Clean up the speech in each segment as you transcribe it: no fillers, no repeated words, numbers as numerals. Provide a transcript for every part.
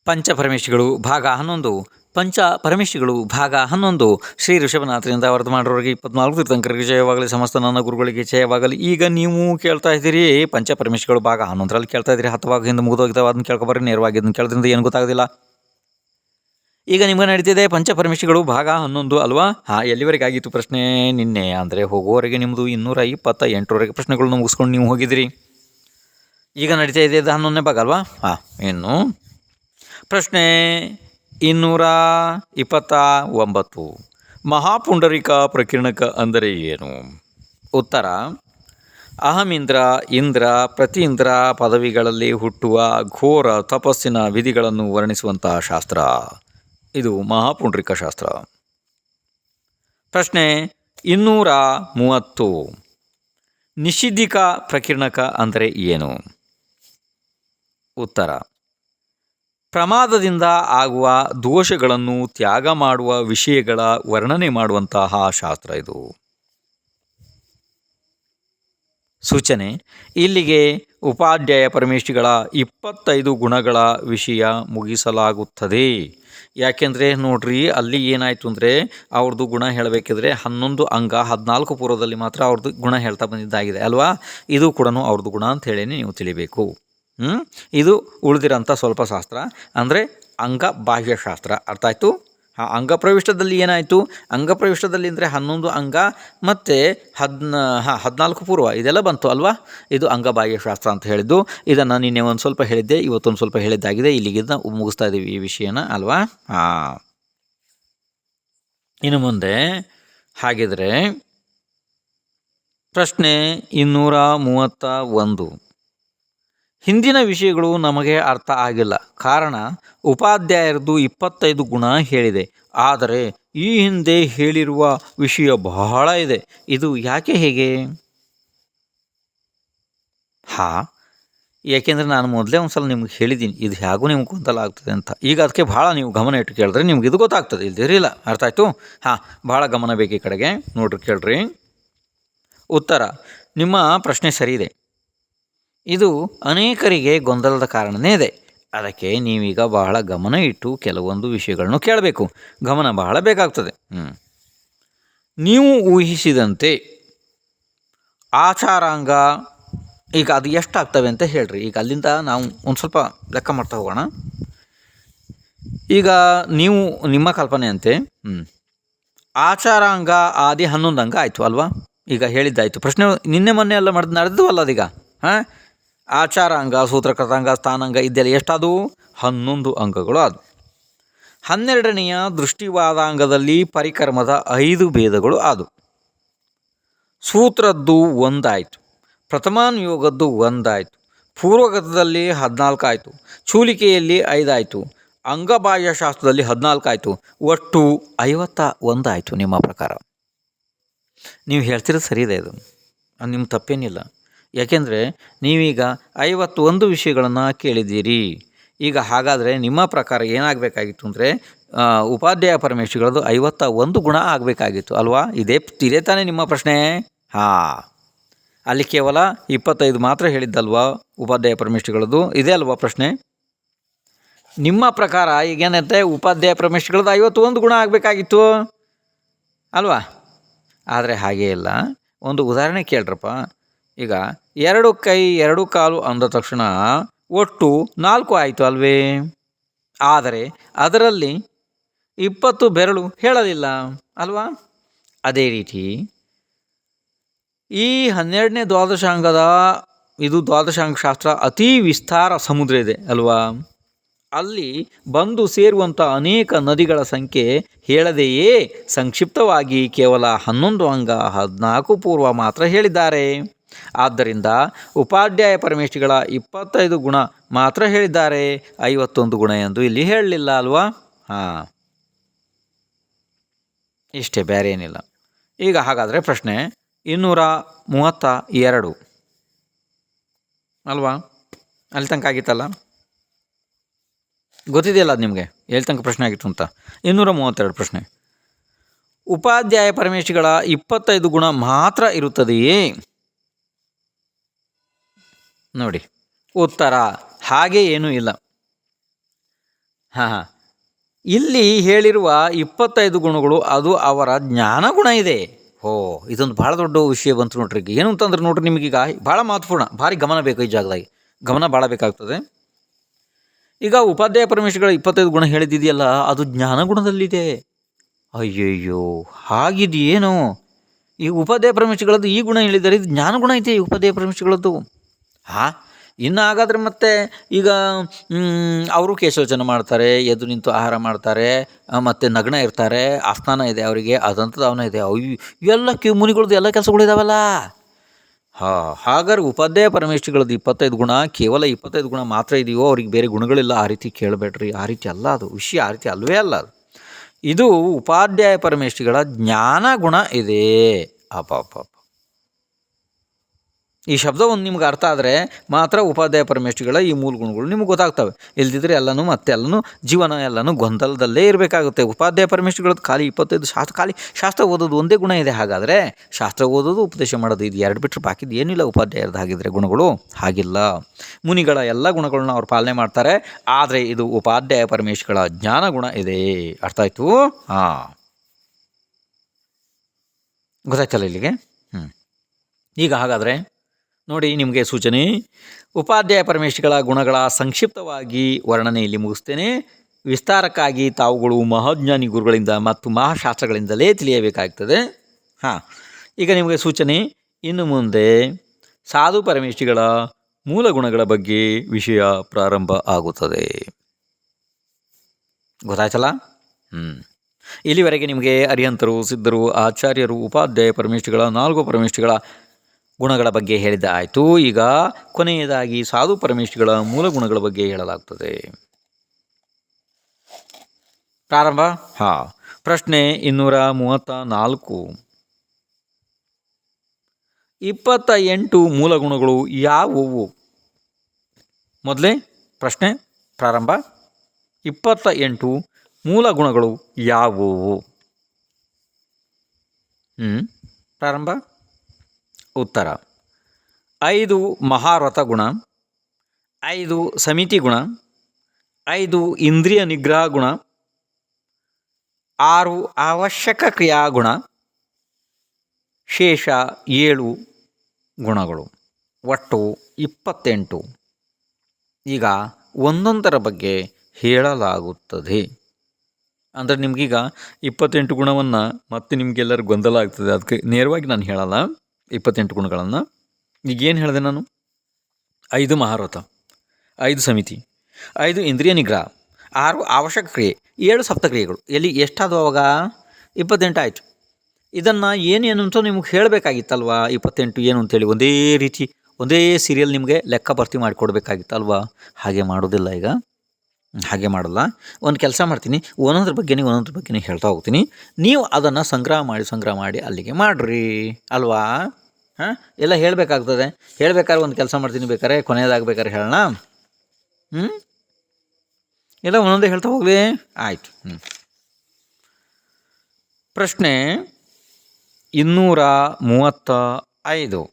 ಪಂಚಪರಮೇಷ್ಠಿಗಳು ಭಾಗ 11 ಪಂಚಪರಮೇಷ್ಠಿಗಳು ಭಾಗ 11 ಶ್ರೀ ಋಷಭನಾಥರಿಂದ ವರ್ತಮಾನರವರಿಗೆ 24 ತೀರ್ಥಂಕರಿಗೆ ಜಯವಾಗಲಿ, ಸಮಸ್ತ ನನ್ನ ಗುರುಗಳಿಗೆ ಜಯವಾಗಲಿ. ಈಗ ನೀವು ಕೇಳ್ತಾ ಇದ್ದೀರಿ ಪಂಚಪರಮೇಷ್ಠಿಗಳು ಭಾಗ 11ರಲ್ಲಿ ಕೇಳ್ತಾ ಇದ್ದೀರಿ. 10 ಭಾಗ ಹಿಂದೆ ಮುಗಿದೋಗಿದ್ದಾವೆ, ಅದನ್ನು ಕೇಳ್ಕೊಬರ್ರಿ. ನೇರವಾಗಿ ಅದನ್ನು ಕೇಳೋದ್ರಿಂದ ಏನು ಗೊತ್ತಾಗೋದಿಲ್ಲ. ಈಗ ನಿಮ್ಗೆ ನಡೀತಿದೆ ಪಂಚಪರಮೇಷ್ಠಿಗಳು ಭಾಗ 11 ಅಲ್ವಾ? ಎಲ್ಲಿವರೆಗೆ ಆಗಿತ್ತು ಪ್ರಶ್ನೆ? ನಿನ್ನೆ ಅಂದರೆ ಹೋಗುವವರೆಗೆ ನಿಮ್ಮದು 228ವರೆಗೆ ಪ್ರಶ್ನೆಗಳನ್ನು ಮುಗಿಸ್ಕೊಂಡು ನೀವು ಹೋಗಿದ್ದೀರಿ. ಈಗ ನಡೀತಾ ಇದೆ 11ನೇ ಭಾಗ ಅಲ್ವಾ? ಇನ್ನು ಪ್ರಶ್ನೆ 229. ಮಹಾಪುಂಡರಿಕ ಪ್ರಕೀರ್ಣಕ ಅಂದರೆ ಏನು? ಉತ್ತರ: ಅಹಮಿಂದ್ರ, ಇಂದ್ರ, ಪ್ರತೀಂದ್ರ ಪದವಿಗಳಲ್ಲಿ ಹುಟ್ಟುವ ಘೋರ ತಪಸ್ಸಿನ ವಿಧಿಗಳನ್ನು ವರ್ಣಿಸುವಂತಹ ಶಾಸ್ತ್ರ ಇದು ಮಹಾಪುಂಡರಿಕ ಶಾಸ್ತ್ರ. ಪ್ರಶ್ನೆ 230. ನಿಷಿದ್ಧಿಕ ಪ್ರಕೀರ್ಣಕ ಅಂದರೆ ಏನು? ಉತ್ತರ: ಪ್ರಮಾದದಿಂದ ಆಗುವ ದೋಷಗಳನ್ನು ತ್ಯಾಗ ಮಾಡುವ ವಿಷಯಗಳ ವರ್ಣನೆ ಮಾಡುವಂತಹ ಶಾಸ್ತ್ರ ಇದು. ಸೂಚನೆ: ಇಲ್ಲಿಗೆ ಉಪಾಧ್ಯಾಯ ಪರಮೇಷ್ಠಿಗಳ 25 ಗುಣಗಳ ವಿಷಯ ಮುಗಿಸಲಾಗುತ್ತದೆ. ಯಾಕೆಂದರೆ ನೋಡ್ರಿ, ಅಲ್ಲಿ ಏನಾಯಿತು ಅಂದರೆ ಅವ್ರದ್ದು ಗುಣ ಹೇಳಬೇಕಿದ್ರೆ 11 ಅಂಗ 14 ಪೂರ್ವದಲ್ಲಿ ಮಾತ್ರ ಅವ್ರದ್ದು ಗುಣ ಹೇಳ್ತಾ ಬಂದಿದ್ದಾಗಿದೆ ಅಲ್ವಾ? ಇದು ಕೂಡ ಅವ್ರದ್ದು ಗುಣ ಅಂತ ಹೇಳಿ ನೀವು ತಿಳಿಬೇಕು. ಇದು ಉಳಿದಿರೋಂಥ ಸ್ವಲ್ಪ ಶಾಸ್ತ್ರ ಅಂದರೆ ಅಂಗ ಬಾಹ್ಯಶಾಸ್ತ್ರ. ಅರ್ಥ ಆಯಿತು? ಅಂಗಪ್ರವಿಷ್ಟದಲ್ಲಿ ಏನಾಯಿತು? ಅಂಗಪ್ರವಿಷ್ಟದಲ್ಲಿ ಅಂದರೆ 11 ಅಂಗ ಮತ್ತು 14 ಪೂರ್ವ ಇದೆಲ್ಲ ಬಂತು ಅಲ್ವಾ? ಇದು ಅಂಗಬಾಹ್ಯಶಾಸ್ತ್ರ ಅಂತ ಹೇಳಿದ್ದು. ಇದನ್ನು ನಿನ್ನೆ ಒಂದು ಸ್ವಲ್ಪ ಹೇಳಿದ್ದೆ, ಇವತ್ತೊಂದು ಸ್ವಲ್ಪ ಹೇಳಿದ್ದಾಗಿದೆ. ಇಲ್ಲಿಗಿಂದ ಮುಗಿಸ್ತಾ ಇದ್ದೀವಿ ಈ ವಿಷಯನ ಅಲ್ವಾ? ಇನ್ನು ಮುಂದೆ ಹಾಗಿದ್ರೆ ಪ್ರಶ್ನೆ 231. ಹಿಂದಿನ ವಿಷಯಗಳು ನಮಗೆ ಅರ್ಥ ಆಗಿಲ್ಲ. ಕಾರಣ ಉಪಾಧ್ಯಾಯರದ್ದು 25 ಗುಣ ಹೇಳಿದೆ. ಆದರೆ ಈ ಹಿಂದೆ ಹೇಳಿರುವ ವಿಷಯ ಬಹಳ ಇದೆ. ಇದು ಯಾಕೆ ಹೇಗೆ? ಯಾಕೆಂದರೆ ನಾನು ಮೊದಲೇ ಒಂದು ಸಲ ನಿಮ್ಗೆ ಹೇಳಿದ್ದೀನಿ, ಇದು ಹೇಗೂ ನಿಮ್ಗೆ ಗೊಂದಲ ಆಗ್ತದೆ ಅಂತ. ಈಗ ಅದಕ್ಕೆ ಭಾಳ ನೀವು ಗಮನ ಇಟ್ಟು ಕೇಳಿದ್ರೆ ನಿಮ್ಗೆ ಇದು ಗೊತ್ತಾಗ್ತದೆ. ಇಲ್ದಿರಿಲ್ಲ. ಅರ್ಥ ಆಯಿತು? ಭಾಳ ಗಮನ ಬೇಕು ಈ ಕಡೆಗೆ. ನೋಡ್ರಿ, ಕೇಳ್ರಿ. ಉತ್ತರ: ನಿಮ್ಮ ಪ್ರಶ್ನೆ ಸರಿ ಇದೆ. ಇದು ಅನೇಕರಿಗೆ ಗೊಂದಲದ ಕಾರಣನೇ ಇದೆ. ಅದಕ್ಕೆ ನೀವೀಗ ಬಹಳ ಗಮನ ಇಟ್ಟು ಕೆಲವೊಂದು ವಿಷಯಗಳನ್ನು ಕೇಳಬೇಕು. ಗಮನ ಬಹಳ ಬೇಕಾಗ್ತದೆ. ನೀವು ಊಹಿಸಿದಂತೆ ಆಚಾರಾಂಗ ಈಗ ಅದು ಎಷ್ಟಾಗ್ತವೆ ಅಂತ ಹೇಳ್ರಿ. ಈಗ ಅಲ್ಲಿಂದ ನಾವು ಒಂದು ಸ್ವಲ್ಪ ಲೆಕ್ಕ ಮಾಡ್ತಾ ಹೋಗೋಣ. ಈಗ ನೀವು ನಿಮ್ಮ ಕಲ್ಪನೆ ಅಂತೆ ಆಚಾರಾಂಗ ಆದಿ 11 ಅಂಗ ಆಯಿತು ಅಲ್ವಾ? ಈಗ ಹೇಳಿದ್ದಾಯಿತು. ಪ್ರಶ್ನೆ ನಿನ್ನೆ ಮೊನ್ನೆ ಎಲ್ಲ ನಡೆದು ಅಲ್ಲ ಅದೀಗ. ಆಚಾರಾಂಗ, ಸೂತ್ರಕೃತಾಂಗ, ಸ್ಥಾನಾಂಗ ಇದೆಲ್ಲ ಎಷ್ಟಾದವು? 11 ಅಂಗಗಳು ಆದವು. 12ನೆಯ ದೃಷ್ಟಿವಾದಾಂಗದಲ್ಲಿ ಪರಿಕರ್ಮದ 5 ಭೇದಗಳು ಆದವು. ಸೂತ್ರದ್ದು 1 ಆಯಿತು, ಪ್ರಥಮಾನುಯೋಗದ್ದು 1 ಆಯಿತು, ಪೂರ್ವಗತದಲ್ಲಿ 14 ಆಯಿತು, ಚೂಲಿಕೆಯಲ್ಲಿ 5 ಆಯಿತು, ಅಂಗಬಾಹ್ಯ ಶಾಸ್ತ್ರದಲ್ಲಿ 14 ಆಯಿತು. ಒಟ್ಟು 51 ಆಯಿತು. ನಿಮ್ಮ ಪ್ರಕಾರ ನೀವು ಹೇಳ್ತಿರೋದು ಸರಿ ಇದೆ. ಇದು ನಿಮ್ಮ ತಪ್ಪೇನಿಲ್ಲ. ಯಾಕೆಂದರೆ ನೀವೀಗ 51 ವಿಷಯಗಳನ್ನು ಕೇಳಿದ್ದೀರಿ. ಈಗ ಹಾಗಾದರೆ ನಿಮ್ಮ ಪ್ರಕಾರ ಏನಾಗಬೇಕಾಗಿತ್ತು ಅಂದರೆ ಉಪಾಧ್ಯಾಯ ಪರಮೇಷ್ಠಿಗಳದ್ದು 51 ಗುಣ ಆಗಬೇಕಾಗಿತ್ತು ಅಲ್ವಾ? ಇದೇ ತಾನೇ ನಿಮ್ಮ ಪ್ರಶ್ನೆ? ಅಲ್ಲಿ ಕೇವಲ 25 ಮಾತ್ರ ಹೇಳಿದ್ದಲ್ವಾ ಉಪಾಧ್ಯಾಯ ಪರಮೇಷ್ಠಿಗಳದ್ದು? ಇದೇ ಅಲ್ವಾ ಪ್ರಶ್ನೆ? ನಿಮ್ಮ ಪ್ರಕಾರ ಈಗೇನಂತೆ ಉಪಾಧ್ಯಾಯ ಪರಮೇಷ್ಠಿಗಳದ್ದು 51 ಗುಣ ಆಗಬೇಕಾಗಿತ್ತು ಅಲ್ವಾ? ಆದರೆ ಹಾಗೇ ಇಲ್ಲ. ಒಂದು ಉದಾಹರಣೆ ಕೇಳ್ರಪ್ಪ. ಈಗ 2 ಕೈ 2 ಕಾಲು ಅಂದ ತಕ್ಷಣ ಒಟ್ಟು 4 ಆಯಿತು ಅಲ್ವೇ? ಆದರೆ ಅದರಲ್ಲಿ 20 ಬೆರಳು ಹೇಳಲಿಲ್ಲ ಅಲ್ವಾ? ಅದೇ ರೀತಿ ಈ 12ನೇ ದ್ವಾದಶಾಂಗದ ಇದು ದ್ವಾದಶಾಂಗ ಶಾಸ್ತ್ರ ಅತೀ ವಿಸ್ತಾರ ಸಮುದ್ರ ಇದೆ ಅಲ್ವಾ? ಅಲ್ಲಿ ಬಂದು ಸೇರುವಂಥ ಅನೇಕ ನದಿಗಳ ಸಂಖ್ಯೆ ಹೇಳದೆಯೇ ಸಂಕ್ಷಿಪ್ತವಾಗಿ ಕೇವಲ 11 ಅಂಗ 14 ಪೂರ್ವ ಮಾತ್ರ ಹೇಳಿದ್ದಾರೆ. ಆದ್ದರಿಂದ ಉಪಾಧ್ಯಾಯ ಪರಮೇಷ್ಠಿಗಳ 25 ಗುಣ ಮಾತ್ರ ಹೇಳಿದ್ದಾರೆ, 51 ಗುಣ ಎಂದು ಇಲ್ಲಿ ಹೇಳಲಿಲ್ಲ ಅಲ್ವಾ? ಇಷ್ಟೇ, ಬೇರೆ ಏನಿಲ್ಲ. ಈಗ ಹಾಗಾದರೆ ಪ್ರಶ್ನೆ 232 ಅಲ್ವಾ? ಅಲ್ಲಿ ತನಕ ಆಗಿತ್ತಲ್ಲ, ಗೊತ್ತಿದೆಯಲ್ಲ ಅದು ನಿಮಗೆ ಎಲ್ಲಿ ತನಕ ಪ್ರಶ್ನೆ ಆಗಿತ್ತು ಅಂತ. 232 ಪ್ರಶ್ನೆ: ಉಪಾಧ್ಯಾಯ ಪರಮೇಷ್ಠಿಗಳ 25 ಗುಣ ಮಾತ್ರ ಇರುತ್ತದೆಯೇ? ನೋಡಿ, ಉತ್ತರ ಹಾಗೆ ಏನೂ ಇಲ್ಲ. ಹಾಂ ಹಾಂ. ಇಲ್ಲಿ ಹೇಳಿರುವ 25 ಗುಣಗಳು ಅದು ಅವರ ಜ್ಞಾನ ಗುಣ ಇದೆ. ಇದೊಂದು ಭಾಳ ದೊಡ್ಡ ವಿಷಯ ಬಂತು ನೋಡ್ರಿ. ಈಗ ಏನು ಅಂತಂದ್ರೆ ನೋಡ್ರಿ, ನಿಮಗೀಗ ಭಾಳ ಮಹತ್ವಪೂರ್ಣ, ಭಾರಿ ಗಮನ ಬೇಕು ಈ ಜಾಗದಾಗಿ, ಗಮನ ಭಾಳ ಬೇಕಾಗ್ತದೆ. ಈಗ ಉಪಾಧ್ಯಾಯ ಪರಮೇಶ್ವರಗಳ 25 ಗುಣ ಹೇಳಿದಿದೆಯಲ್ಲ, ಅದು ಜ್ಞಾನ ಗುಣದಲ್ಲಿದೆ. ಅಯ್ಯಯ್ಯೋ, ಹಾಗಿದೆಯೇನು? ಈ ಉಪಾಧ್ಯಾಯ ಪರಮೇಶ್ವರಗಳದ್ದು ಈ ಗುಣ ಹೇಳಿದ್ದಾರೆ, ಇದು ಜ್ಞಾನ ಗುಣ ಐತೆ ಈ ಉಪಾಧ್ಯಾಯ ಪರಮೇಶ್ವರಗಳದ್ದು. ಹಾಂ, ಇನ್ನು ಹಾಗಾದರೆ ಮತ್ತೆ ಈಗ ಅವರು ಕೇಶವಚನ ಮಾಡ್ತಾರೆ, ಎದ್ದು ನಿಂತು ಆಹಾರ ಮಾಡ್ತಾರೆ, ಮತ್ತು ನಗ್ನ ಇರ್ತಾರೆ, ಆಸ್ಥಾನ ಇದೆ ಅವರಿಗೆ, ಅದಂಥದ್ದು ಅವನ ಇದೆ. ಇವೆಲ್ಲ ಮುನಿಗಳದ್ದು ಎಲ್ಲ ಕೆಲಸಗಳಿದಾವಲ್ಲ. ಹಾಗಾದ್ರೆ ಉಪಾಧ್ಯಾಯ ಪರಮೇಶ್ವರಗಳದ್ದು 25 ಗುಣ, ಕೇವಲ 25 ಗುಣ ಮಾತ್ರ ಇದೆಯೋ, ಅವ್ರಿಗೆ ಬೇರೆ ಗುಣಗಳಿಲ್ಲ? ಆ ರೀತಿ ಕೇಳಬೇಡ್ರಿ, ಆ ರೀತಿ ಅಲ್ಲ ಅದು ವಿಷಯ, ಆ ರೀತಿ ಅಲ್ಲವೇ ಅಲ್ಲ ಅದು. ಇದು ಉಪಾಧ್ಯಾಯ ಪರಮೇಶ್ವರಿಗಳ ಜ್ಞಾನ ಗುಣ ಇದೆ. ಅಪ್ಪ, ಈ ಶಬ್ದ ಒಂದು ನಿಮ್ಗೆ ಅರ್ಥ ಆದರೆ ಮಾತ್ರ ಉಪಾಧ್ಯಾಯ ಪರಮೇಶ್ವರಿಗಳ ಈ ಮೂಲ ಗುಣಗಳು ನಿಮ್ಗೆ ಗೊತ್ತಾಗ್ತವೆ. ಇಲ್ದಿದ್ರೆ ಎಲ್ಲನೂ ಜೀವನ ಎಲ್ಲನೂ ಗೊಂದಲದಲ್ಲೇ ಇರಬೇಕಾಗುತ್ತೆ. ಉಪಾಧ್ಯಾಯ ಪರಮೇಶ್ವರಿಗಳದ್ದು ಖಾಲಿ 25 ಖಾಲಿ ಶಾಸ್ತ್ರ ಓದೋದು ಒಂದೇ ಗುಣ ಇದೆ. ಹಾಗಾದರೆ ಶಾಸ್ತ್ರ ಓದೋದು, ಉಪದೇಶ ಮಾಡೋದು, ಇದು ಎರಡು ಬಿಟ್ಟರೆ ಬಾಕಿದ್ದು ಏನಿಲ್ಲ ಉಪಾಧ್ಯಾಯರದ್ದು. ಹಾಗಿದ್ರೆ ಗುಣಗಳು ಹಾಗಿಲ್ಲ. ಮುನಿಗಳ ಎಲ್ಲ ಗುಣಗಳನ್ನ ಅವ್ರು ಪಾಲನೆ ಮಾಡ್ತಾರೆ, ಆದರೆ ಇದು ಉಪಾಧ್ಯಾಯ ಪರಮೇಶ್ವರಿಗಳ ಜ್ಞಾನ ಗುಣ ಇದೆ. ಅರ್ಥ ಆಯಿತು? ಹಾಂ, ಗೊತ್ತಾಯ್ತಲ್ಲ ಇಲ್ಲಿಗೆ? ಈಗ ಹಾಗಾದರೆ ನೋಡಿ, ನಿಮಗೆ ಸೂಚನೆ. ಉಪಾಧ್ಯಾಯ ಪರಮೇಶ್ವರಿಗಳ ಗುಣಗಳ ಸಂಕ್ಷಿಪ್ತವಾಗಿ ವರ್ಣನೆ ಇಲ್ಲಿ ಮುಗಿಸ್ತೇನೆ. ವಿಸ್ತಾರಕ್ಕಾಗಿ ತಾವುಗಳು ಮಹಾಜ್ಞಾನಿ ಗುರುಗಳಿಂದ ಮತ್ತು ಮಹಾಶಾಸ್ತ್ರಗಳಿಂದಲೇ ತಿಳಿಯಬೇಕಾಗ್ತದೆ. ಹಾಂ, ಈಗ ನಿಮಗೆ ಸೂಚನೆ. ಇನ್ನು ಮುಂದೆ ಸಾಧು ಪರಮೇಶ್ವರಿಗಳ ಮೂಲ ಗುಣಗಳ ಬಗ್ಗೆ ವಿಷಯ ಪ್ರಾರಂಭ ಆಗುತ್ತದೆ. ಗೊತ್ತಾಯ್ತಲ್ಲ? ಇಲ್ಲಿವರೆಗೆ ನಿಮಗೆ ಅರಿಹಂತರು, ಸಿದ್ಧರು, ಆಚಾರ್ಯರು, ಉಪಾಧ್ಯಾಯ ಪರಮೇಶ್ವರಿಗಳ 4 ಪರಮೇಶ್ವರಿಗಳ ಗುಣಗಳ ಬಗ್ಗೆ ಹೇಳಿದ ಆಯಿತು. ಈಗ ಕೊನೆಯದಾಗಿ ಸಾಧು ಪರಮೇಶ್ವರಿಗಳ ಮೂಲ ಗುಣಗಳ ಬಗ್ಗೆ ಹೇಳಲಾಗ್ತದೆ. ಪ್ರಾರಂಭ. ಪ್ರಶ್ನೆ 234. 28 ಮೂಲ ಗುಣಗಳು ಯಾವುವು? ಮೊದಲೇ ಪ್ರಶ್ನೆ ಪ್ರಾರಂಭ. 28 ಮೂಲ ಗುಣಗಳು ಯಾವುವು? ಪ್ರಾರಂಭ. ಉತ್ತರ: 5 ಮಹಾರಥ ಗುಣ, 5 ಸಮಿತಿ ಗುಣ, 5 ಇಂದ್ರಿಯ ನಿಗ್ರಹ ಗುಣ, 6 ಅವಶ್ಯಕ ಕ್ರಿಯಾ ಗುಣ, ಶೇಷ 7 ಗುಣಗಳು, ಒಟ್ಟು 28. ಈಗ ಒಂದೊಂದರ ಬಗ್ಗೆ ಹೇಳಲಾಗುತ್ತದೆ. ಅಂದರೆ ನಿಮಗೀಗ 28 ಗುಣವನ್ನು ಮತ್ತೆ ನಿಮಗೆಲ್ಲರಿಗೂ ಗೊಂದಲ ಆಗ್ತದೆ. ಅದಕ್ಕೆ ನೇರವಾಗಿ ನಾನು ಹೇಳಲ್ಲ 28 ಗುಣಗಳನ್ನು. ಈಗೇನು ಹೇಳಿದೆ ನಾನು? 5 ಮಹಾರಥ, 5 ಸಮಿತಿ, 5 ಇಂದ್ರಿಯ ನಿಗ್ರಹ, 6 ಅವಶ್ಯಕ ಕ್ರಿಯೆ, 7 ಸಪ್ತಕ್ರಿಯೆಗಳು. ಎಲ್ಲಿ ಎಷ್ಟಾದವು ಅವಾಗ? 28 ಆಯಿತು. ಇದನ್ನು ಏನೇನು ಅಂತ ನಿಮಗೆ ಹೇಳಬೇಕಾಗಿತ್ತಲ್ವಾ? 28 ಏನು ಅಂತೇಳಿ ಒಂದೇ ರೀತಿ ಒಂದೇ ಸೀರಿಯಲ್ ನಿಮಗೆ ಲೆಕ್ಕ ಭರ್ತಿ ಮಾಡಿಕೊಡ್ಬೇಕಾಗಿತ್ತಲ್ವಾ? ಹಾಗೆ ಮಾಡೋದಿಲ್ಲ. ಈಗ ಹಾಗೆ ಮಾಡಲ್ಲ. ಒಂದು ಕೆಲಸ ಮಾಡ್ತೀನಿ, ಒಂದೊಂದ್ರ ಬಗ್ಗೆನೇ ಹೇಳ್ತಾ ಹೋಗ್ತೀನಿ. ನೀವು ಅದನ್ನು ಸಂಗ್ರಹ ಮಾಡಿ ಅಲ್ಲಿಗೆ ಮಾಡಿರಿ ಅಲ್ವಾ? ಎಲ್ಲ ಹೇಳಬೇಕಾಗ್ತದೆ. ಹೇಳ್ಬೇಕಾದ್ರೆ ಒಂದು ಕೆಲಸ ಮಾಡ್ತೀನಿ, ಬೇಕಾರೆ ಕೊನೆಯದಾಗಬೇಕಾದ್ರೆ ಹೇಳೋಣ. ಎಲ್ಲ ಒಂದೊಂದೇ ಹೇಳ್ತಾ ಹೋಗ್ಲಿ. ಆಯಿತು. ಪ್ರಶ್ನೆ 235.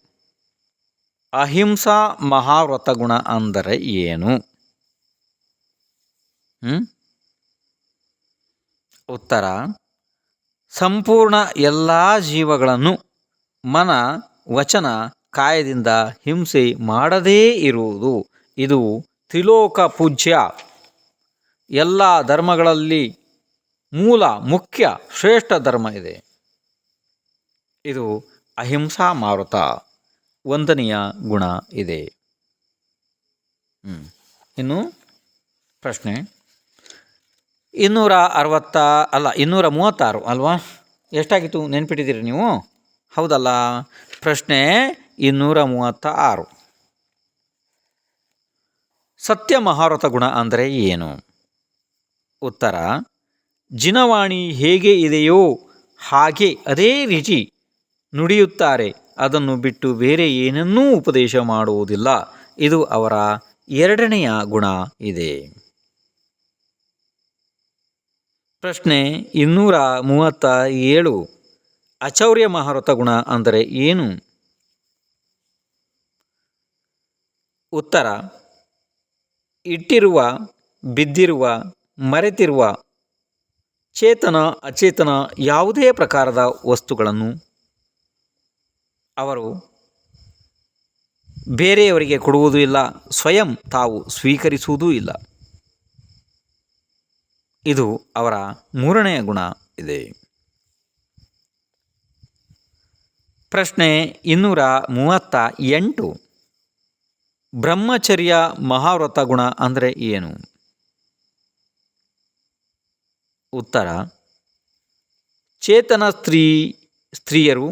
ಅಹಿಂಸಾ ಮಹಾವ್ರತ ಗುಣ ಅಂದರೆ ಏನು? ಉತ್ತರ: ಸಂಪೂರ್ಣ ಎಲ್ಲ ಜೀವಗಳನ್ನು ಮನ, ವಚನ, ಕಾಯದಿಂದ ಹಿಂಸೆ ಮಾಡದೇ ಇರುವುದು. ಇದು ತ್ರಿಲೋಕ ಪೂಜ್ಯ, ಎಲ್ಲ ಧರ್ಮಗಳಲ್ಲಿ ಮೂಲ, ಮುಖ್ಯ, ಶ್ರೇಷ್ಠ ಧರ್ಮ ಇದೆ. ಇದು ಅಹಿಂಸಾ ಮಹಾವ್ರತ ವಂದನೀಯ ಗುಣ ಇದೆ. ಇನ್ನು ಪ್ರಶ್ನೆ 236 ಅಲ್ವಾ? ಎಷ್ಟಾಗಿತ್ತು ನೆನ್ಪಿಟ್ಟಿದ್ದೀರಿ ನೀವು? ಹೌದಲ್ಲ? ಪ್ರಶ್ನೆ 236. ಸತ್ಯ ಮಹಾರಥ ಗುಣ ಅಂದರೆ ಏನು? ಉತ್ತರ: ಜಿನವಾಣಿ ಹೇಗೆ ಇದೆಯೋ ಹಾಗೆ ಅದೇ ರೀತಿ ನುಡಿಯುತ್ತಾರೆ. ಅದನ್ನು ಬಿಟ್ಟು ಬೇರೆ ಏನನ್ನೂ ಉಪದೇಶ ಮಾಡುವುದಿಲ್ಲ. ಇದು ಅವರ 2ನೆಯ ಗುಣ ಇದೆ. ಪ್ರಶ್ನೆ 237. ಅಚೌರ್ಯ ಮಹಾರಥ ಗುಣ ಅಂದರೆ ಏನು? ಉತ್ತರ: ಇಟ್ಟಿರುವ, ಬಿದ್ದಿರುವ, ಮರೆತಿರುವ ಚೇತನ ಅಚೇತನ ಯಾವುದೇ ಪ್ರಕಾರದ ವಸ್ತುಗಳನ್ನು ಅವರು ಬೇರೆಯವರಿಗೆ ಕೊಡುವುದೂ ಇಲ್ಲ, ಸ್ವಯಂ ತಾವು ಸ್ವೀಕರಿಸುವುದೂ ಇಲ್ಲ. ಇದು ಅವರ ಮೂರನೆಯ ಗುಣ ಇದೆ. ಪ್ರಶ್ನೆ 238. ಬ್ರಹ್ಮಚರ್ಯ ಮಹಾವ್ರತ ಗುಣ ಅಂದರೆ ಏನು? ಉತ್ತರ: ಚೇತನ ಸ್ತ್ರೀಯರು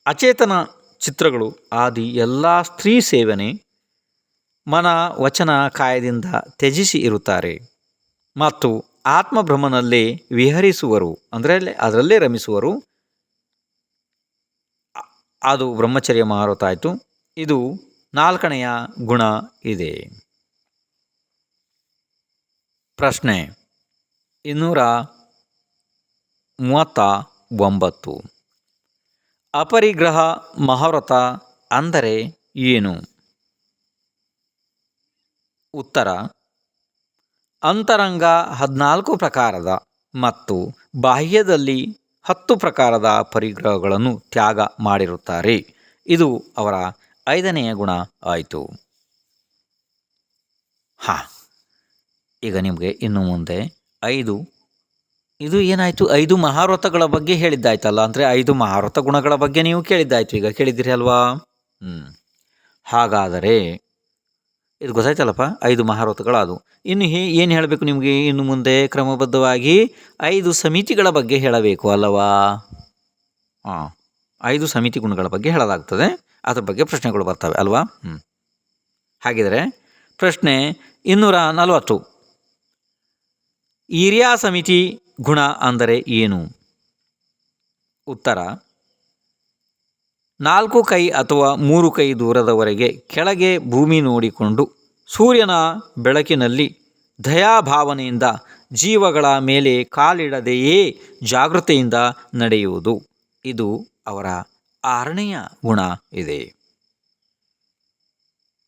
ಅಚೇತನ ಚಿತ್ರಗಳು ಆದಿ ಎಲ್ಲ ಸ್ತ್ರೀ ಸೇವನೆ ಮನ ವಚನ ಕಾಯದಿಂದ ತ್ಯಜಿಸಿ ಇರುತ್ತಾರೆ ಮತ್ತು ಆತ್ಮಬ್ರಹ್ಮನಲ್ಲೇ ವಿಹರಿಸುವರು, ಅಂದರೆ ಅದರಲ್ಲೇ ರಮಿಸುವರು. ಅದು ಬ್ರಹ್ಮಚರ್ಯ ಮಹಾವ್ರತ ಆಯಿತು. ಇದು 4ನೆಯ ಗುಣ ಇದೆ. ಪ್ರಶ್ನೆ 239. ಅಪರಿಗ್ರಹ ಮಹಾವ್ರತ ಅಂದರೆ ಏನು? ಉತ್ತರ: ಅಂತರಂಗ 14 ಪ್ರಕಾರದ ಮತ್ತು ಬಾಹ್ಯದಲ್ಲಿ 10 ಪ್ರಕಾರದ ಪರಿಗ್ರಹಗಳನ್ನು ತ್ಯಾಗ ಮಾಡಿರುತ್ತಾರೆ. ಇದು ಅವರ 5ನೆಯ ಗುಣ ಆಯಿತು. ಈಗ ನಿಮಗೆ ಇನ್ನು ಮುಂದೆ 5 ಇದು ಏನಾಯಿತು, 5 ಮಹಾವ್ರತಗಳ ಬಗ್ಗೆ ಹೇಳಿದ್ದಾಯ್ತಲ್ಲ, ಅಂದರೆ 5 ಮಹಾವ್ರತ ಗುಣಗಳ ಬಗ್ಗೆ ನೀವು ಕೇಳಿದ್ದಾಯಿತು. ಈಗ ಕೇಳಿದ್ದೀರಿ ಅಲ್ವಾ? ಹಾಗಾದರೆ ಇದು ಗೊತ್ತಾಯ್ತಲ್ಲಪ್ಪ, 5 ಮಹಾವ್ರತಗಳಾದವು. ಇನ್ನು ಏನು ಹೇಳಬೇಕು ನಿಮಗೆ? ಇನ್ನು ಮುಂದೆ ಕ್ರಮಬದ್ಧವಾಗಿ 5 ಸಮಿತಿಗಳ ಬಗ್ಗೆ ಹೇಳಬೇಕು ಅಲ್ಲವಾ? 5 ಸಮಿತಿ ಗುಣಗಳ ಬಗ್ಗೆ ಹೇಳಲಾಗ್ತದೆ. ಅದ್ರ ಬಗ್ಗೆ ಪ್ರಶ್ನೆಗಳು ಬರ್ತವೆ ಅಲ್ವಾ? ಹಾಗಿದ್ರೆ ಪ್ರಶ್ನೆ 240. ಈರ್ಯಾ ಸಮಿತಿ ಗುಣ ಅಂದರೆ ಏನು? ಉತ್ತರ: 4 ಕೈ ಅಥವಾ 3 ಕೈ ದೂರದವರೆಗೆ ಕೆಳಗೆ ಭೂಮಿ ನೋಡಿಕೊಂಡು ಸೂರ್ಯನ ಬೆಳಕಿನಲ್ಲಿ ದಯಾಭಾವನೆಯಿಂದ ಜೀವಗಳ ಮೇಲೆ ಕಾಲಿಡದೆಯೇ ಜಾಗೃತೆಯಿಂದ ನಡೆಯುವುದು. ಇದು ಅವರ 6ನೆಯ ಗುಣ ಇದೆ.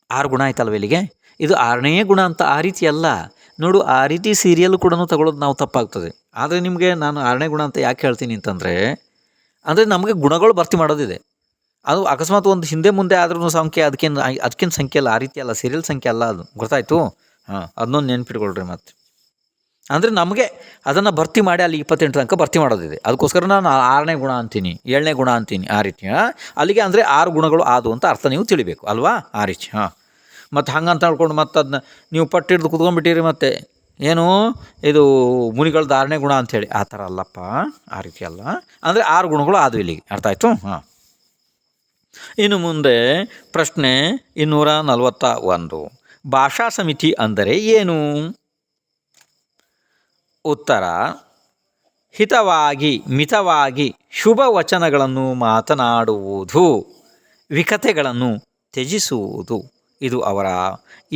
6 ಗುಣ ಆಯ್ತಲ್ವ ಇಲ್ಲಿಗೆ? ಇದು 6ನೆಯ ಗುಣ ಅಂತ ಆ ರೀತಿ ಅಲ್ಲ ನೋಡು. ಆ ರೀತಿ ಸೀರಿಯಲ್ ಕೂಡ ತಗೊಳ್ಳೋದು ನಾವು ತಪ್ಪಾಗ್ತದೆ. ಆದರೆ ನಿಮಗೆ ನಾನು 6ನೇ ಗುಣ ಅಂತ ಯಾಕೆ ಹೇಳ್ತೀನಿ ಅಂತಂದರೆ, ಅಂದರೆ ನಮಗೆ ಗುಣಗಳು ಭರ್ತಿ ಮಾಡೋದಿದೆ. ಅದು ಅಕಸ್ಮಾತ್ ಒಂದು ಹಿಂದೆ ಮುಂದೆ ಆದ್ರೂ ಸಂಖ್ಯೆ ಅದಕ್ಕೇನು ಸಂಖ್ಯೆ ಅಲ್ಲ, ಆ ರೀತಿ ಅಲ್ಲ, ಸೀರಿಯಲ್ ಸಂಖ್ಯೆ ಅಲ್ಲ ಅದು. ಗೊತ್ತಾಯಿತು? ಅದನ್ನೊಂದು ನೆನ್ಪಿಟ್ಕೊಳ್ರಿ. ಮತ್ತು ಅಂದರೆ ನಮಗೆ ಅದನ್ನು ಭರ್ತಿ ಮಾಡಿ ಅಲ್ಲಿ 28 ತನಕ ಭರ್ತಿ ಮಾಡೋದಿದೆ. ಅದಕ್ಕೋಸ್ಕರ ನಾನು 6ನೇ ಗುಣ ಅಂತೀನಿ, 7ನೇ ಗುಣ ಅಂತೀನಿ, ಆ ರೀತಿ. ಅಲ್ಲಿಗೆ ಅಂದರೆ 6 ಗುಣಗಳು ಆದವು ಅಂತ ಅರ್ಥ ನೀವು ತಿಳಿಬೇಕು ಅಲ್ವಾ? ಆ ರೀತಿ. ಮತ್ತು ಹಂಗಂತ ಹೇಳ್ಕೊಂಡು ಮತ್ತೆ ಅದನ್ನ ನೀವು ಪಟ್ಟಿಡ್ದು ಕುತ್ಕೊಂಡ್ಬಿಟ್ಟಿರಿ. ಮತ್ತೆ ಏನು ಇದು ಮುನಿಗಳದ್ದು 6ನೇ ಗುಣ ಅಂಥೇಳಿ, ಆ ಥರ ಅಲ್ಲಪ್ಪ, ಆ ರೀತಿ ಅಲ್ಲ. ಅಂದರೆ 6 ಗುಣಗಳು ಆದವು ಇಲ್ಲಿಗೆ. ಅರ್ಥ ಆಯಿತು? ಇನ್ನು ಮುಂದೆ ಪ್ರಶ್ನೆ 241. ಭಾಷಾ ಸಮಿತಿ ಅಂದರೆ ಏನು? ಉತ್ತರ: ಹಿತವಾಗಿ ಮಿತವಾಗಿ ಶುಭ ವಚನಗಳನ್ನು ಮಾತನಾಡುವುದು, ವಿಕತೆಗಳನ್ನು ತ್ಯಜಿಸುವುದು. ಇದು ಅವರ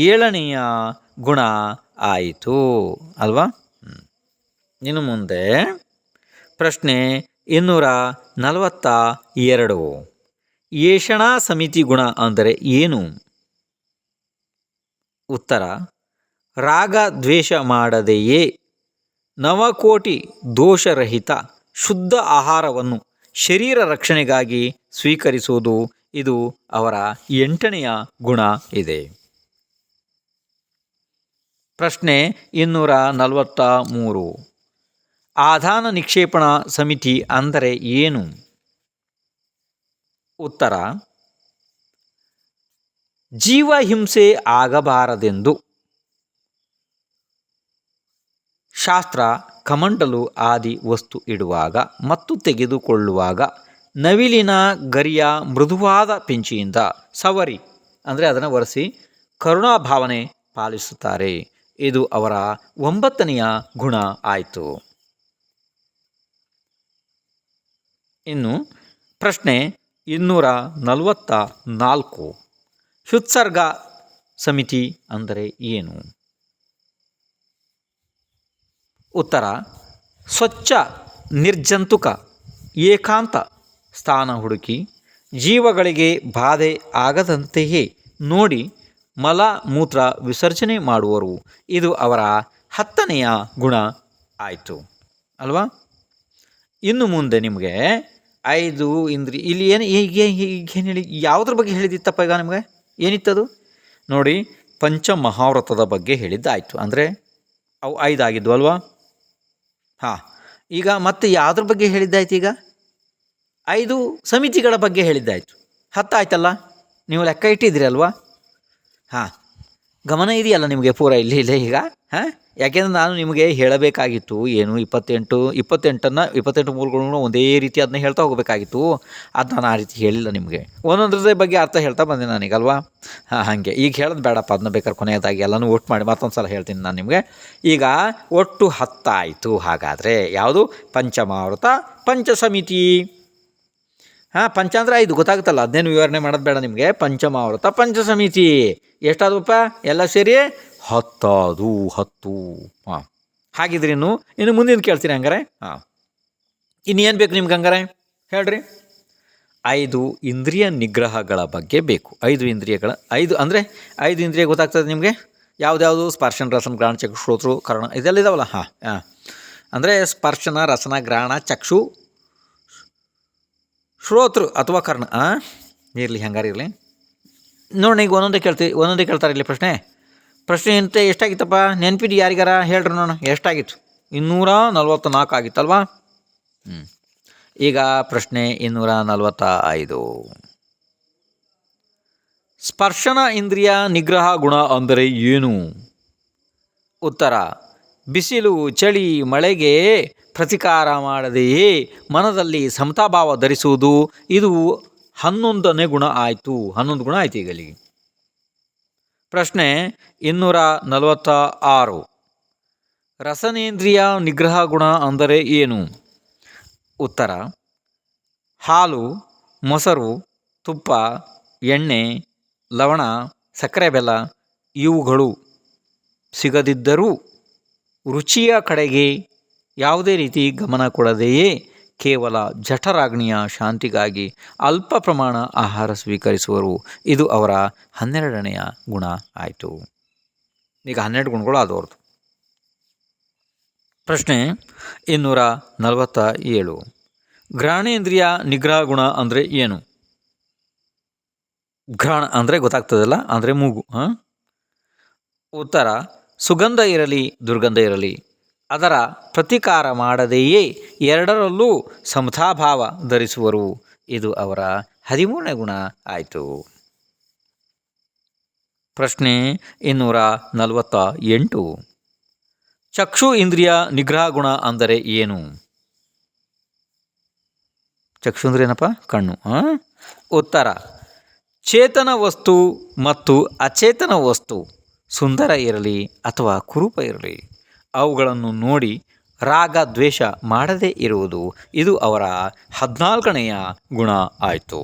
7ನೆಯ ಗುಣ ಆಯಿತು ಅಲ್ವಾ? ಇನ್ನು ಮುಂದೆ ಪ್ರಶ್ನೆ 242. ಏಷಣಾ ಸಮಿತಿ ಗುಣ ಅಂದರೆ ಏನು? ಉತ್ತರ: ರಾಗ ದ್ವೇಷ ಮಾಡದೆಯೇ ನವಕೋಟಿ ದೋಷರಹಿತ ಶುದ್ಧ ಆಹಾರವನ್ನು ಶರೀರ ರಕ್ಷಣೆಗಾಗಿ ಸ್ವೀಕರಿಸುವುದು. ಇದು ಅವರ 8ನೆಯ ಗುಣ ಇದೆ. ಪ್ರಶ್ನೆ 243. ಆಧಾನ ನಿಕ್ಷೇಪಣ ಸಮಿತಿ ಅಂದರೆ ಏನು? ಉತ್ತರ: ಜೀವಹಿಂಸೆ ಆಗಬಾರದೆಂದು ಶಾಸ್ತ್ರ ಕಮಂಡಲು ಆದಿ ವಸ್ತು ಇಡುವಾಗ ಮತ್ತು ತೆಗೆದುಕೊಳ್ಳುವಾಗ ನವಿಲಿನ ಗರಿಯ ಮೃದುವಾದ ಪಿಂಚಿಯಿಂದ ಸವರಿ, ಅಂದರೆ ಅದನ್ನು ಒರೆಸಿ ಕರುಣಾಭಾವನೆ ಪಾಲಿಸುತ್ತಾರೆ. ಇದು ಅವರ 9ನೆಯ ಗುಣ ಆಯಿತು. ಇನ್ನು ಪ್ರಶ್ನೆ 244. ಹ್ಯುತ್ಸರ್ಗ ಸಮಿತಿ ಅಂದರೆ ಏನು? ಉತ್ತರ: ಸ್ವಚ್ಛ ನಿರ್ಜಂತುಕ ಏಕಾಂತ ಸ್ಥಾನ ಹುಡುಕಿ ಜೀವಗಳಿಗೆ ಬಾಧೆ ಆಗದಂತೆಯೇ ನೋಡಿ ಮಲ ಮೂತ್ರ ವಿಸರ್ಜನೆ ಮಾಡುವರು. ಇದು ಅವರ 10ನೆಯ ಗುಣ ಆಯಿತು ಅಲ್ವಾ. ಇನ್ನು ಮುಂದೆ ನಿಮಗೆ 5 ಇಂದ್ರಿಯ ಇಲ್ಲಿ ಏನು ಏನು ಹೇಳಿ ಯಾವುದ್ರ ಬಗ್ಗೆ ಹೇಳಿದಿತ್ತಪ್ಪ ಈಗ ನಿಮಗೆ ಏನಿತ್ತದು ನೋಡಿ, ಪಂಚಮಹಾವ್ರತದ ಬಗ್ಗೆ ಹೇಳಿದ್ದಾಯಿತು. ಅಂದರೆ ಅವು 5 ಆಗಿದ್ವು ಅಲ್ವಾ. ಹಾಂ, ಈಗ ಮತ್ತೆ ಯಾವುದ್ರ ಬಗ್ಗೆ ಹೇಳಿದ್ದಾಯ್ತು? ಈಗ 5 ಸಮಿತಿಗಳ ಬಗ್ಗೆ ಹೇಳಿದ್ದಾಯಿತು. 10 ಆಯ್ತಲ್ಲ, ನೀವು ಲೆಕ್ಕ ಇಟ್ಟಿದ್ದೀರಿ ಅಲ್ವಾ. ಹಾಂ, ಗಮನ ಇದೆಯಲ್ಲ ನಿಮಗೆ ಪೂರ ಇಲ್ಲಿ ಈಗ. ಹಾಂ, ಯಾಕೆಂದರೆ ನಾನು ನಿಮಗೆ ಹೇಳಬೇಕಾಗಿತ್ತು ಏನು 28 ಮೂಲಗಳನ್ನು ಒಂದೇ ರೀತಿ ಅದನ್ನ ಹೇಳ್ತಾ ಹೋಗಬೇಕಾಗಿತ್ತು. ಅದು ನಾನು ಆ ರೀತಿ ಹೇಳಿಲ್ಲ ನಿಮಗೆ, ಒಂದೊಂದ್ರದ್ದೇ ಬಗ್ಗೆ ಅರ್ಥ ಹೇಳ್ತಾ ಬಂದೆ ನಾನೀಗಲ್ವಾ. ಹಾಂ, ಹಾಗೆ ಈಗ ಹೇಳೋದು ಬೇಡಪ್ಪ, ಅದನ್ನ ಬೇಕಾದ್ರೆ ಕೊನೆಯದಾಗಿ ಎಲ್ಲನೂ ಒಟ್ಟು ಮಾಡಿ ಮತ್ತೊಂದು ಸಲ ಹೇಳ್ತೀನಿ ನಾನು ನಿಮಗೆ. ಈಗ ಒಟ್ಟು 10 ಆಯಿತು. ಹಾಗಾದರೆ ಯಾವುದು? ಪಂಚಮಹಾವ್ರತ, ಪಂಚಸಮಿತಿ. ಹಾಂ, ಪಂಚ ಅಂದರೆ 5 ಗೊತ್ತಾಗುತ್ತಲ್ಲ, ಅದನ್ನೇನು ವಿವರಣೆ ಮಾಡೋದು ಬೇಡ ನಿಮಗೆ. ಪಂಚಮಹಾವ್ರತ, ಪಂಚಸಮಿತಿ ಎಷ್ಟಾದವಪ್ಪ ಎಲ್ಲ ಸೇರಿ 10. ಹಾಂ, ಹಾಗಿದ್ರೆ ಇನ್ನು ಮುಂದಿನ ಕೇಳ್ತೀನಿ ಹಂಗಾರೆ. ಹಾಂ, ಇನ್ನೇನು ಬೇಕು ನಿಮ್ಗೆ ಹಂಗಾರೆ ಹೇಳ್ರಿ? 5 ಇಂದ್ರಿಯ ನಿಗ್ರಹಗಳ ಬಗ್ಗೆ ಬೇಕು. 5 ಇಂದ್ರಿಯಗಳ 5 ಅಂದರೆ 5 ಇಂದ್ರಿಯ ಗೊತ್ತಾಗ್ತದೆ ನಿಮಗೆ ಯಾವುದ್ಯಾವುದು? ಸ್ಪರ್ಶನ, ರಸನ, ಗ್ರಹಣ, ಚಕ್ಷು, ಶ್ರೋತೃ, ಕರ್ಣ ಇದೆಲ್ಲ ಇದಾವಲ್ಲ. ಹಾಂ ಹಾಂ, ಅಂದರೆ ಸ್ಪರ್ಶನ, ರಸನ, ಗ್ರಹಣ, ಚಕ್ಷು, ಶ್ರೋತೃ ಅಥವಾ ಕರ್ಣ. ಇರಲಿ, ಹಂಗಾರೆ ಇರಲಿ ನೋಡಿ. ಈಗ ಒಂದೊಂದೇ ಕೇಳ್ತಾರೆ ಇಲ್ಲಿ ಪ್ರಶ್ನೆ ಅಂತ ಎಷ್ಟಾಗಿತ್ತಪ್ಪ ನೆನಪಿದ್ದು ಯಾರಿಗಾರ ಹೇಳ್ರಿ ನೋಡೋಣ. ಎಷ್ಟಾಗಿತ್ತು? 244 ಆಗಿತ್ತಲ್ವಾ. ಈಗ ಪ್ರಶ್ನೆ 245. ಸ್ಪರ್ಶನ ಇಂದ್ರಿಯ ನಿಗ್ರಹ ಗುಣ ಅಂದರೆ ಏನು? ಉತ್ತರ: ಬಿಸಿಲು, ಚಳಿ, ಮಳೆಗೆ ಪ್ರತಿಕಾರ ಮಾಡದೆಯೇ ಮನದಲ್ಲಿ ಸಮತಾಭಾವ ಧರಿಸುವುದು. ಇದು 11ನೇ ಗುಣ ಆಯಿತು. 11 ಗುಣ ಆಯಿತು ಈಗ ಅಲ್ಲಿಗೆ. ಪ್ರಶ್ನೆ 246. ರಸನೇಂದ್ರಿಯ ನಿಗ್ರಹ ಗುಣ ಅಂದರೆ ಏನು? ಉತ್ತರ: ಹಾಲು, ಮೊಸರು, ತುಪ್ಪ, ಎಣ್ಣೆ, ಲವಣ, ಸಕ್ಕರೆ, ಬೆಲ್ಲ ಇವುಗಳು ಸಿಗದಿದ್ದರೂ ರುಚಿಯ ಕಡೆಗೆ ಯಾವುದೇ ರೀತಿ ಗಮನ ಕೊಡದೆಯೇ ಕೇವಲ ಜಠರಾಗ್ನಿಯ ಶಾಂತಿಗಾಗಿ ಅಲ್ಪ ಪ್ರಮಾಣ ಆಹಾರ ಸ್ವೀಕರಿಸುವರು. ಇದು ಅವರ 12ನೆಯ ಗುಣ ಆಯಿತು. ಈಗ 12 ಗುಣಗಳು ಆದವ್ರದ್ದು. ಪ್ರಶ್ನೆ 247. ಘ್ರಾಣೇಂದ್ರಿಯ ನಿಗ್ರಹ ಗುಣ ಅಂದರೆ ಏನು? ಘ್ರಾಣ ಅಂದರೆ ಗೊತ್ತಾಗ್ತದಲ್ಲ, ಅಂದರೆ ಮೂಗು. ಉತ್ತರ: ಸುಗಂಧ ಇರಲಿ ದುರ್ಗಂಧ ಇರಲಿ ಅದರ ಪ್ರತಿಕಾರ ಮಾಡದೆಯೇ ಎರಡರಲ್ಲೂ ಸಮತಾಭಾವ ಧರಿಸುವರು. ಇದು ಅವರ 13ನೇ ಗುಣ ಆಯಿತು. ಪ್ರಶ್ನೆ 248. ಚಕ್ಷು ಇಂದ್ರಿಯ ನಿಗ್ರಹ ಗುಣ ಅಂದರೆ ಏನು? ಚಕ್ಷು ಅಂದ್ರೆ ಏನಪ್ಪ? ಕಣ್ಣು. ಉತ್ತರ: ಚೇತನ ವಸ್ತು ಮತ್ತು ಅಚೇತನ ವಸ್ತು ಸುಂದರ ಇರಲಿ ಅಥವಾ ಕುರೂಪ ಇರಲಿ ಅವುಗಳನ್ನು ನೋಡಿ ರಾಗ ದ್ವೇಷ ಮಾಡದೇ ಇರುವುದು. ಇದು ಅವರ 14ನೆಯ ಗುಣ ಆಯಿತು.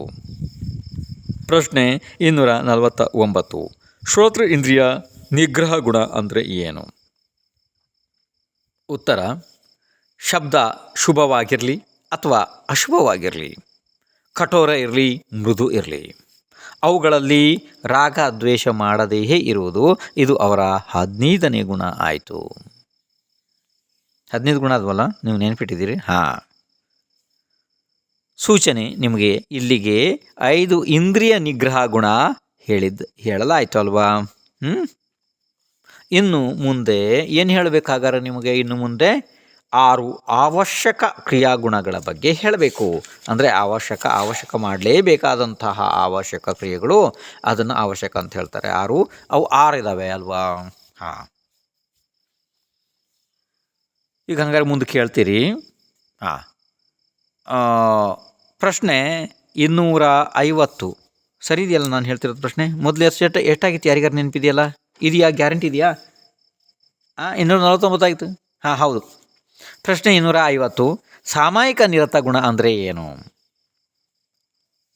ಪ್ರಶ್ನೆ 249. ಶ್ರೋತೃ ಇಂದ್ರಿಯ ನಿಗ್ರಹ ಗುಣ ಅಂದರೆ ಏನು? ಉತ್ತರ: ಶಬ್ದ ಶುಭವಾಗಿರಲಿ ಅಥವಾ ಅಶುಭವಾಗಿರಲಿ, ಕಠೋರ ಇರಲಿ ಮೃದು ಇರಲಿ, ಅವುಗಳಲ್ಲಿ ರಾಗ ದ್ವೇಷ ಮಾಡದೆಯೇ ಇರುವುದು. ಇದು ಅವರ 15ನೇ ಗುಣ ಆಯಿತು. 15 ಗುಣ ಆದವಲ್ಲ, ನೀವು ನೆನಪಿಟ್ಟಿದ್ದೀರಿ. ಹಾಂ, ಸೂಚನೆ ನಿಮಗೆ ಇಲ್ಲಿಗೆ 5 ಇಂದ್ರಿಯ ನಿಗ್ರಹ ಗುಣ ಹೇಳಲಾಯಿತು ಅಲ್ವಾ. ಇನ್ನು ಮುಂದೆ ಏನು ಹೇಳಬೇಕಾಗಾರ ನಿಮಗೆ? ಇನ್ನು ಮುಂದೆ 6 ಅವಶ್ಯಕ ಕ್ರಿಯಾಗುಣಗಳ ಬಗ್ಗೆ ಹೇಳಬೇಕು. ಅಂದರೆ ಅವಶ್ಯಕ ಮಾಡಲೇಬೇಕಾದಂತಹ ಅವಶ್ಯಕ ಕ್ರಿಯೆಗಳು, ಅದನ್ನು ಅವಶ್ಯಕ ಅಂತ ಹೇಳ್ತಾರೆ. ಅವು 6 ಇದ್ದಾವೆ ಅಲ್ವಾ. ಹಾಂ, ಈಗ ಹಂಗಾರೆ ಮುಂದೆ ಕೇಳ್ತೀರಿ. ಹಾಂ, ಪ್ರಶ್ನೆ 250 ಸರಿ ಇದೆಯಲ್ಲ ನಾನು ಹೇಳ್ತಿರೋದು ಪ್ರಶ್ನೆ? ಮೊದಲು ಎಷ್ಟಾಗಿತ್ತು ಯಾರಿಗಾರು ನೆನಪಿದೆಯಲ್ಲ? ಇದೆಯಾ? ಗ್ಯಾರಂಟಿ ಇದೆಯಾ? 249 ಆಗಿತ್ತು. ಹಾಂ, ಹೌದು. ಪ್ರಶ್ನೆ 250. ಸಾಮಾಯಿಕ ನಿರತ ಗುಣ ಅಂದರೆ ಏನು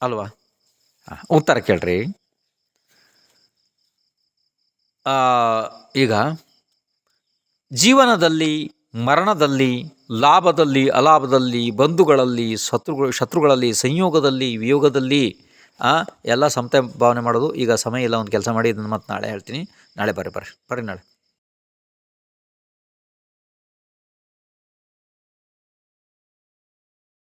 ಅಲ್ವಾ? ಉತ್ತರ ಕೇಳ್ರಿ. ಈಗ ಜೀವನದಲ್ಲಿ, ಮರಣದಲ್ಲಿ, ಲಾಭದಲ್ಲಿ, ಅಲಾಭದಲ್ಲಿ, ಬಂಧುಗಳಲ್ಲಿ, ಶತ್ರುಗಳಲ್ಲಿ, ಸಂಯೋಗದಲ್ಲಿ, ವಿಯೋಗದಲ್ಲಿ ಎಲ್ಲ ಸಮತೆ ಭಾವನೆ ಮಾಡೋದು. ಈಗ ಸಮಯ ಇಲ್ಲ, ಒಂದು ಕೆಲಸ ಮಾಡಿ, ಇದನ್ನು ಮತ್ತೆ ನಾಳೆ ಹೇಳ್ತೀನಿ. ನಾಳೆ ಬರ್ರಿ ನಾಳೆ.